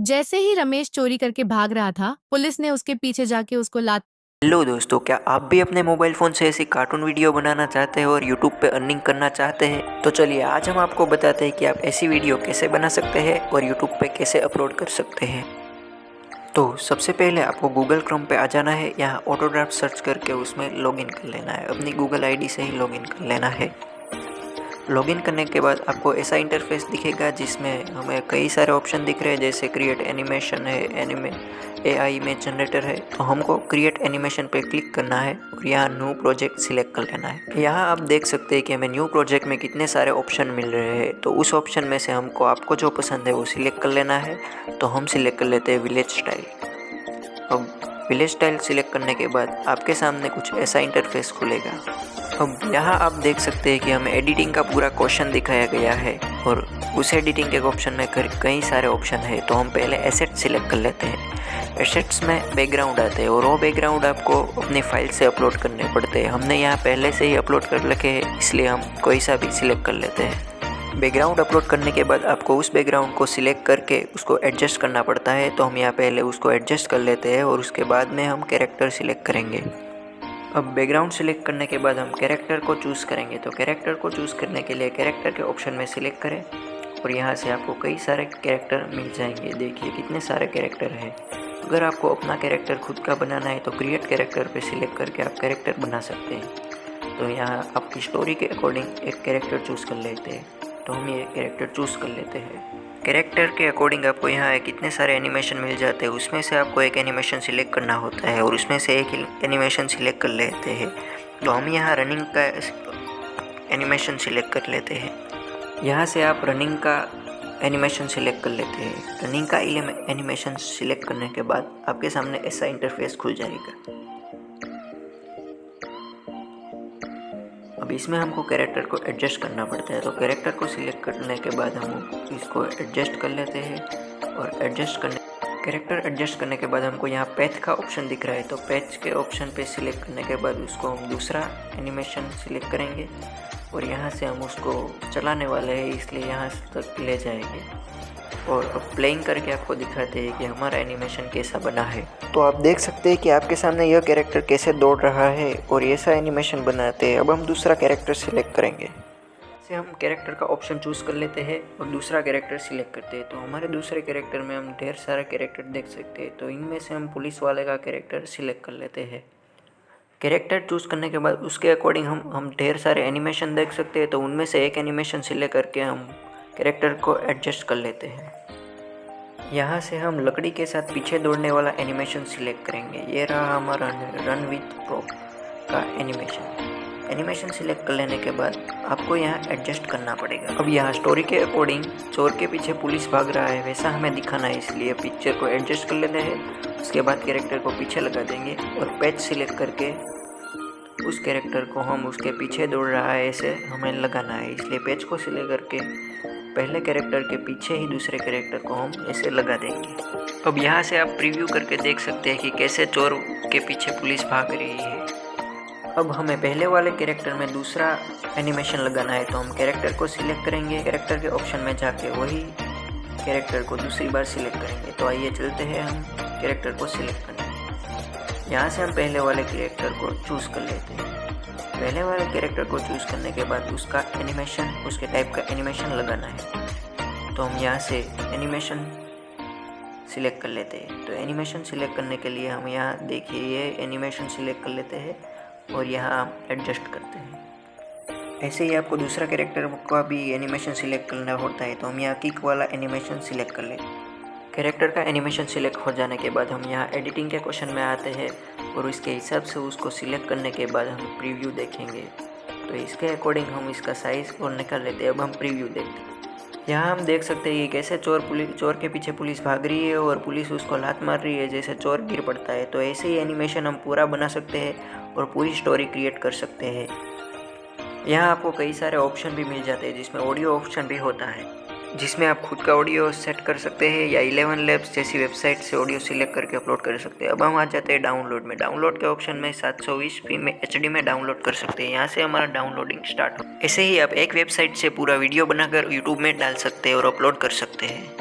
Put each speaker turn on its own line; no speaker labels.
जैसे ही रमेश चोरी करके भाग रहा था, पुलिस ने उसके पीछे जाके उसको लात।
हेलो दोस्तों, क्या आप भी अपने मोबाइल फ़ोन से ऐसी कार्टून वीडियो बनाना चाहते हैं और यूट्यूब पे अर्निंग करना चाहते हैं? तो चलिए आज हम आपको बताते हैं कि आप ऐसी वीडियो कैसे बना सकते हैं और यूट्यूब पे कैसे अपलोड कर सकते हैं। तो सबसे पहले आपको गूगल क्रोम पे आ जाना है। यहाँ ऑटोड्राफ्ट सर्च करके उसमें लॉगिन कर लेना है। अपनी गूगल आईडी से ही लॉगिन कर लेना है। लॉगिन करने के बाद आपको ऐसा इंटरफेस दिखेगा जिसमें हमें कई सारे ऑप्शन दिख रहे हैं, जैसे क्रिएट एनिमेशन है, एआई इमेज जनरेटर है। तो हमको क्रिएट एनिमेशन पे क्लिक करना है और यहाँ न्यू प्रोजेक्ट सिलेक्ट कर लेना है। यहाँ आप देख सकते हैं कि हमें न्यू प्रोजेक्ट में कितने सारे ऑप्शन मिल रहे हैं। तो उस ऑप्शन में से आपको जो पसंद है वो सिलेक्ट कर लेना है। तो हम सिलेक्ट कर लेते हैं विलेज स्टाइल। अब विलेज स्टाइल सिलेक्ट करने के बाद आपके सामने कुछ ऐसा इंटरफेस खुलेगा। अब यहाँ आप देख सकते हैं कि हमें एडिटिंग का पूरा क्वेश्चन दिखाया गया है और उस एडिटिंग के ऑप्शन में कई सारे ऑप्शन है। तो हम पहले एसेट सिलेक्ट कर लेते हैं। एसेट्स में बैकग्राउंड आते हैं और वो बैकग्राउंड आपको अपनी फाइल से अपलोड करने पड़ते हैं। हमने यहाँ पहले से ही अपलोड कर रखे हैं, इसलिए हम कोई सा भी सिलेक्ट कर लेते हैं। बैकग्राउंड अपलोड करने के बाद आपको उस बैकग्राउंड को सिलेक्ट करके उसको एडजस्ट करना पड़ता है। तो हम यहाँ पहले उसको एडजस्ट कर लेते हैं और उसके बाद में हम कैरेक्टर सिलेक्ट करेंगे। अब बैकग्राउंड सिलेक्ट करने के बाद हम कैरेक्टर को चूज़ करेंगे। तो कैरेक्टर को चूज़ करने के लिए कैरेक्टर के ऑप्शन में सिलेक्ट करें और यहाँ से आपको कई सारे कैरेक्टर मिल जाएंगे। देखिए कितने सारे कैरेक्टर हैं। अगर आपको अपना कैरेक्टर खुद का बनाना है तो क्रिएट कैरेक्टर पे सिलेक्ट करके आप कैरेक्टर बना सकते हैं। तो यहाँ आपकी स्टोरी के अकॉर्डिंग एक कैरेक्टर चूज़ कर लेते हैं। तो हम ये कैरेक्टर चूज़ कर लेते हैं। कैरेक्टर के अकॉर्डिंग आपको यहाँ कितने सारे एनिमेशन मिल जाते हैं। उसमें से आपको एक एनिमेशन सिलेक्ट करना होता है और उसमें से एक एनिमेशन सिलेक्ट कर लेते हैं। तो हम यहाँ रनिंग का एनिमेशन सिलेक्ट कर लेते हैं। यहाँ से आप रनिंग का एनिमेशन सिलेक्ट कर लेते हैं। रनिंग का एनिमेशन सिलेक्ट करने के बाद आपके सामने ऐसा इंटरफेस खुल जाएगा। अब इसमें हमको कैरेक्टर को एडजस्ट करना पड़ता है। तो कैरेक्टर को सिलेक्ट करने के बाद हम इसको एडजस्ट कर लेते हैं और कैरेक्टर एडजस्ट करने के बाद हमको यहाँ पैथ का ऑप्शन दिख रहा है। तो पैथ के ऑप्शन पे सिलेक्ट करने के बाद उसको हम दूसरा एनिमेशन सिलेक्ट करेंगे और यहाँ से हम उसको चलाने वाले हैं, इसलिए यहाँ तक ले जाएंगे और अब प्लेइंग करके आपको दिखाते हैं कि हमारा एनिमेशन कैसा बना है। तो आप देख सकते हैं कि आपके सामने यह कैरेक्टर कैसे दौड़ रहा है और ऐसा एनिमेशन बनाते हैं। अब हम दूसरा कैरेक्टर सिलेक्ट करेंगे। से हम कैरेक्टर का ऑप्शन चूज़ कर लेते हैं और दूसरा कैरेक्टर सिलेक्ट करते हैं। तो हमारे दूसरे कैरेक्टर में हम ढेर सारे कैरेक्टर देख सकते हैं। तो इनमें से हम पुलिस वाले का कैरेक्टर सिलेक्ट कर लेते हैं। कैरेक्टर चूज़ करने के बाद उसके अकॉर्डिंग हम ढेर सारे एनिमेशन देख सकते हैं। तो उनमें से एक एनिमेशन सिलेक्ट करके हम कैरेक्टर को एडजस्ट कर लेते हैं। यहाँ से हम लकड़ी के साथ पीछे दौड़ने वाला एनिमेशन सिलेक्ट करेंगे। ये रहा हमारा रन विथ प्रोप का एनिमेशन सिलेक्ट कर लेने के बाद आपको यहाँ एडजस्ट करना पड़ेगा। अब यहाँ स्टोरी के अकॉर्डिंग चोर के पीछे पुलिस भाग रहा है वैसा हमें दिखाना है, इसलिए पिक्चर को एडजस्ट कर लेते हैं। उसके बाद कैरेक्टर को पीछे लगा देंगे और पैच सिलेक्ट करके उस कैरेक्टर को हम उसके पीछे दौड़ रहा है ऐसे हमें लगाना है, इसलिए पैच को सिलेक्ट करके पहले कैरेक्टर के पीछे ही दूसरे कैरेक्टर को हम ऐसे लगा देंगे। अब यहाँ से आप प्रीव्यू करके देख सकते हैं कि कैसे चोर के पीछे पुलिस भाग रही है। अब हमें पहले वाले कैरेक्टर में दूसरा एनिमेशन लगाना है। तो हम कैरेक्टर को सिलेक्ट करेंगे, कैरेक्टर के ऑप्शन में जाके वही कैरेक्टर को दूसरी बार सिलेक्ट करेंगे। तो आइए चलते हैं हम कैरेक्टर को सिलेक्ट करने। यहाँ से हम पहले वाले कैरेक्टर को चूज़ कर लेते हैं। पहले वाले कैरेक्टर को चूज़ करने के बाद उसका एनिमेशन, उसके टाइप का एनिमेशन लगाना है। तो हम यहाँ से एनिमेशन सिलेक्ट कर लेते हैं। तो एनिमेशन सिलेक्ट करने के लिए हम यहाँ देखिए ये एनिमेशन सिलेक्ट कर लेते हैं और यहाँ हम एडजस्ट करते हैं। ऐसे ही आपको दूसरा कैरेक्टर का भी एनिमेशन सिलेक्ट करना होता है। तो हम यहाँ किक वाला एनिमेशन सिलेक्ट कर लेते हैं। कैरेक्टर का एनिमेशन सिलेक्ट हो जाने के बाद हम यहाँ एडिटिंग के क्वेश्चन में आते हैं और उसके हिसाब से उसको सिलेक्ट करने के बाद हम प्रीव्यू देखेंगे। तो इसके अकॉर्डिंग हम इसका साइज़ और निकाल लेते हैं। अब हम प्रीव्यू देखते हैं। यहाँ हम देख सकते हैं कि कैसे चोर के पीछे पुलिस भाग रही है और पुलिस उसको लात मार रही है जैसे चोर गिर पड़ता है। तो ऐसे ही एनिमेशन हम पूरा बना सकते हैं और पूरी स्टोरी क्रिएट कर सकते हैं। यहाँ आपको कई सारे ऑप्शन भी मिल जाते हैं जिसमें ऑडियो ऑप्शन भी होता है, जिसमें आप खुद का ऑडियो सेट कर सकते हैं या 11 लैब्स जैसी वेबसाइट से ऑडियो सिलेक्ट करके अपलोड कर सकते हैं। अब हम आ जाते हैं डाउनलोड में। डाउनलोड के ऑप्शन में 720p में HD में डाउनलोड कर सकते हैं। यहाँ से हमारा डाउनलोडिंग स्टार्ट हो। ऐसे ही आप एक वेबसाइट से पूरा वीडियो बनाकर यूट्यूब में डाल सकते हैं और अपलोड कर सकते हैं।